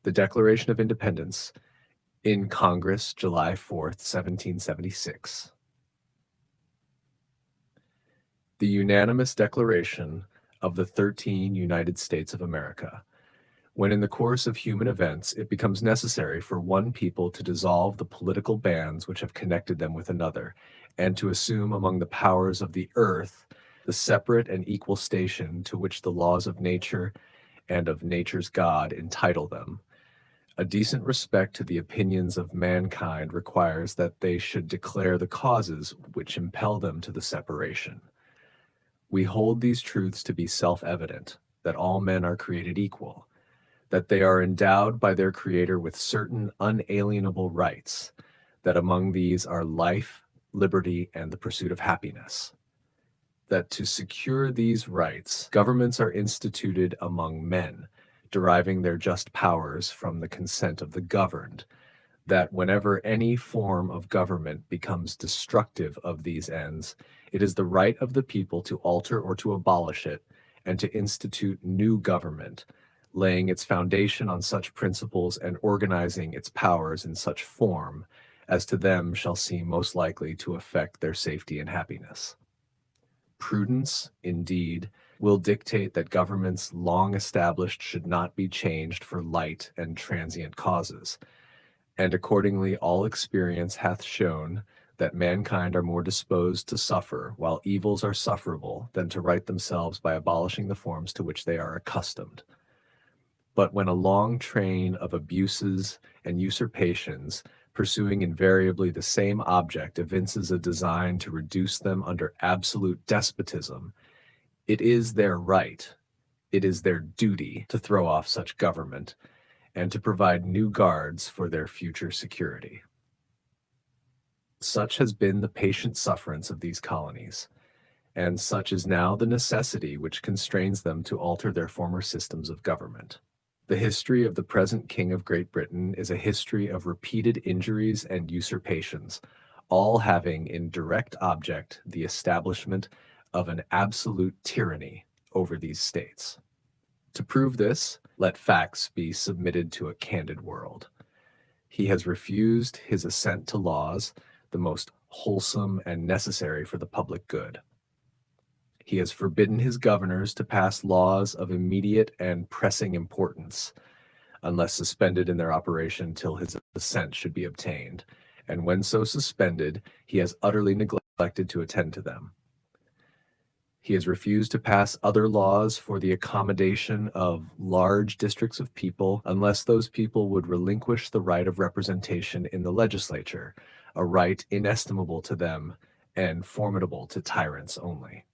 The Declaration of Independence in Congress, July 4th, 1776. The unanimous declaration of the 13 United States of America. When in the course of human events it becomes necessary for one people to dissolve the political bands which have connected them with another, and to assume among the powers of the earth the separate and equal station to which the laws of nature and of nature's God entitle them, a decent respect to the opinions of mankind requires that they should declare the causes which impel them to the separation. We hold these truths to be self-evident, that all men are created equal, that they are endowed by their Creator with certain unalienable rights, that among these are life, liberty, and the pursuit of happiness. That to secure these rights, governments are instituted among men, deriving their just powers from the consent of the governed, that whenever any form of government becomes destructive of these ends, it is the right of the people to alter or to abolish it, and to institute new government, laying its foundation on such principles and organizing its powers in such form as to them shall seem most likely to affect their safety and happiness. Prudence, indeed, will dictate that governments long established should not be changed for light and transient causes, and accordingly all experience hath shown that mankind are more disposed to suffer while evils are sufferable than to right themselves by abolishing the forms to which they are accustomed. But when a long train of abuses and usurpations, pursuing invariably the same object, evinces a design to reduce them under absolute despotism, it is their right, it is their duty to throw off such government and to provide new guards for their future security. Such has been the patient sufferance of these colonies, and such is now the necessity which constrains them to alter their former systems of government. The history of the present King of Great Britain is a history of repeated injuries and usurpations, all having in direct object the establishment of an absolute tyranny over these states. To prove this, let facts be submitted to a candid world. He has refused his assent to laws, the most wholesome and necessary for the public good. He has forbidden his governors to pass laws of immediate and pressing importance, unless suspended in their operation till his assent should be obtained, and when so suspended, he has utterly neglected to attend to them. He has refused to pass other laws for the accommodation of large districts of people, unless those people would relinquish the right of representation in the legislature, a right inestimable to them and formidable to tyrants only.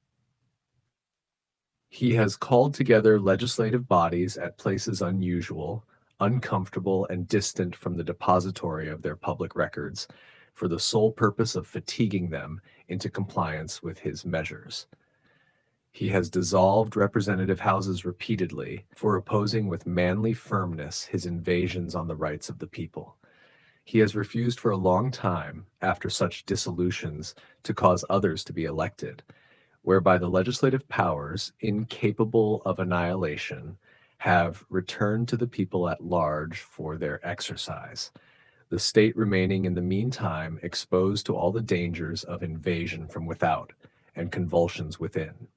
He has called together legislative bodies at places unusual, uncomfortable, and distant from the depository of their public records, for the sole purpose of fatiguing them into compliance with his measures. He has dissolved representative houses repeatedly for opposing with manly firmness his invasions on the rights of the people. He has refused for a long time, after such dissolutions, to cause others to be elected, whereby the legislative powers, incapable of annihilation, have returned to the people at large for their exercise, the state remaining in the meantime exposed to all the dangers of invasion from without and convulsions within.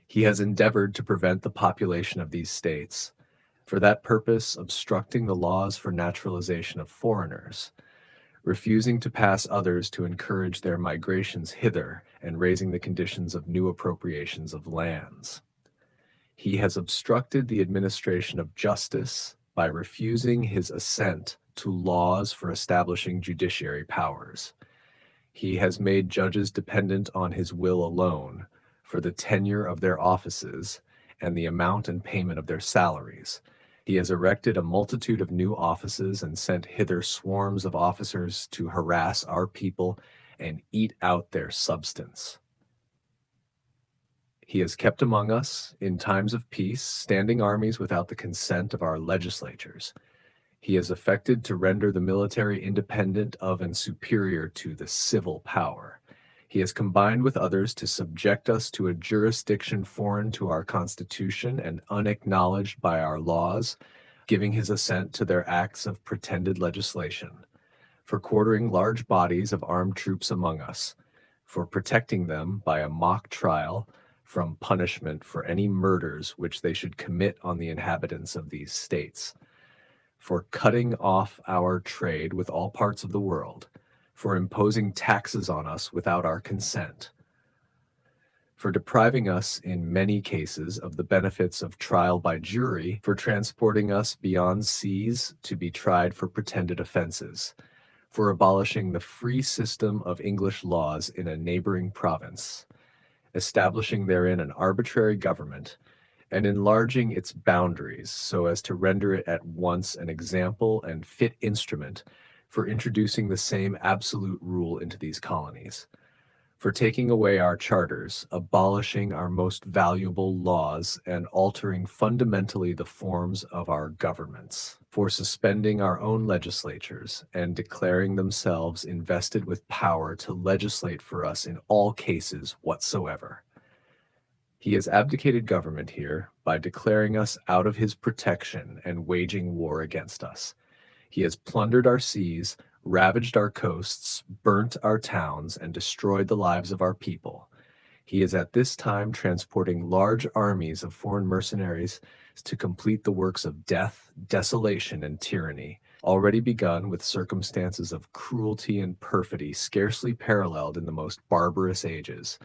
He has endeavored to prevent the population of these states, for that purpose obstructing the laws for naturalization of foreigners, refusing to pass others to encourage their migrations hither, and raising the conditions of new appropriations of lands. He has obstructed the administration of justice by refusing his assent to laws for establishing judiciary powers. He has made judges dependent on his will alone for the tenure of their offices and the amount and payment of their salaries. He has erected a multitude of new offices and sent hither swarms of officers to harass our people and eat out their substance. He has kept among us, in times of peace, standing armies without the consent of our legislatures. He has affected to render the military independent of and superior to the civil power. He has combined with others to subject us to a jurisdiction foreign to our Constitution and unacknowledged by our laws, giving his assent to their acts of pretended legislation, for quartering large bodies of armed troops among us, for protecting them by a mock trial from punishment for any murders which they should commit on the inhabitants of these states, for cutting off our trade with all parts of the world, for imposing taxes on us without our consent, for depriving us in many cases of the benefits of trial by jury, for transporting us beyond seas to be tried for pretended offenses, for abolishing the free system of English laws in a neighboring province, establishing therein an arbitrary government, and enlarging its boundaries so as to render it at once an example and fit instrument for introducing the same absolute rule into these colonies, for taking away our charters, abolishing our most valuable laws, and altering fundamentally the forms of our governments, for suspending our own legislatures and declaring themselves invested with power to legislate for us in all cases whatsoever. He has abdicated government here by declaring us out of his protection and waging war against us. He has plundered our seas, ravaged our coasts, burnt our towns, and destroyed the lives of our people. He is at this time transporting large armies of foreign mercenaries to complete the works of death, desolation, and tyranny, already begun with circumstances of cruelty and perfidy scarcely paralleled in the most barbarous ages,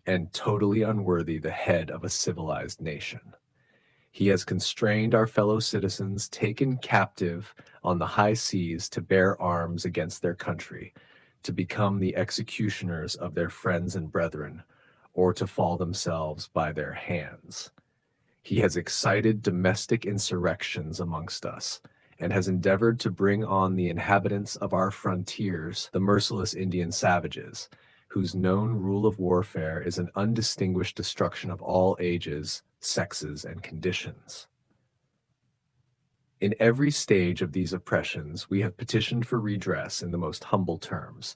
and totally unworthy the head of a civilized nation. He has constrained our fellow citizens taken captive on the high seas to bear arms against their country, to become the executioners of their friends and brethren, or to fall themselves by their hands. He has excited domestic insurrections amongst us, and has endeavored to bring on the inhabitants of our frontiers the merciless Indian savages, whose known rule of warfare is an undistinguished destruction of all ages, sexes, and conditions. In every stage of these oppressions, we have petitioned for redress in the most humble terms.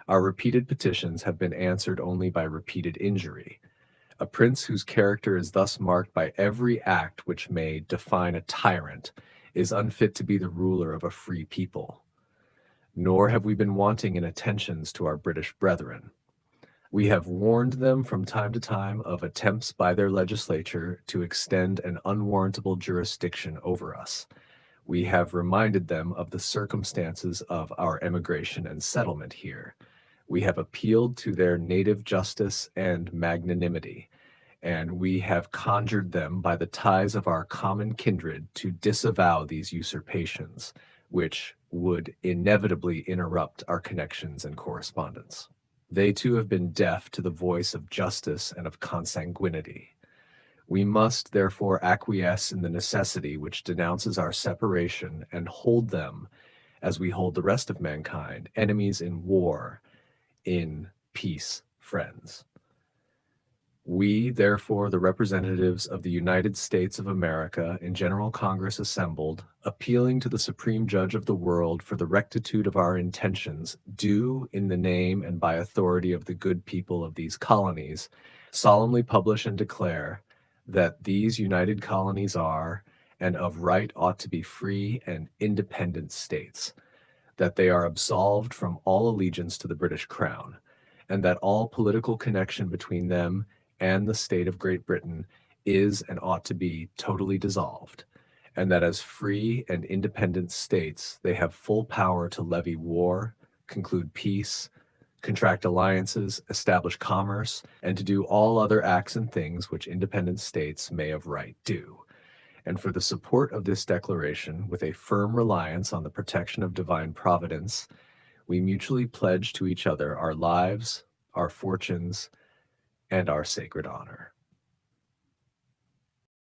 Our repeated petitions have been answered only by repeated injury. A prince whose character is thus marked by every act which may define a tyrant is unfit to be the ruler of a free people. Nor have we been wanting in attentions to our British brethren. We have warned them from time to time of attempts by their legislature to extend an unwarrantable jurisdiction over us. We have reminded them of the circumstances of our emigration and settlement here. We have appealed to their native justice and magnanimity, and we have conjured them by the ties of our common kindred to disavow these usurpations, which would inevitably interrupt our connections and correspondence. They too have been deaf to the voice of justice and of consanguinity. We must therefore acquiesce in the necessity which denounces our separation and hold them, as we hold the rest of mankind, enemies in war, in peace, friends. We, therefore, the representatives of the United States of America in General Congress assembled, appealing to the Supreme Judge of the world for the rectitude of our intentions, do, in the name and by authority of the good people of these colonies, solemnly publish and declare that these united colonies are, and of right ought to be free and independent states, that they are absolved from all allegiance to the British Crown, and that all political connection between them and the state of Great Britain is and ought to be totally dissolved, and that as free and independent states they have full power to levy war, conclude peace, contract alliances, establish commerce, and to do all other acts and things which independent states may of right do. And for the support of this declaration, with a firm reliance on the protection of divine providence, we mutually pledge to each other our lives, our fortunes, and our sacred honor.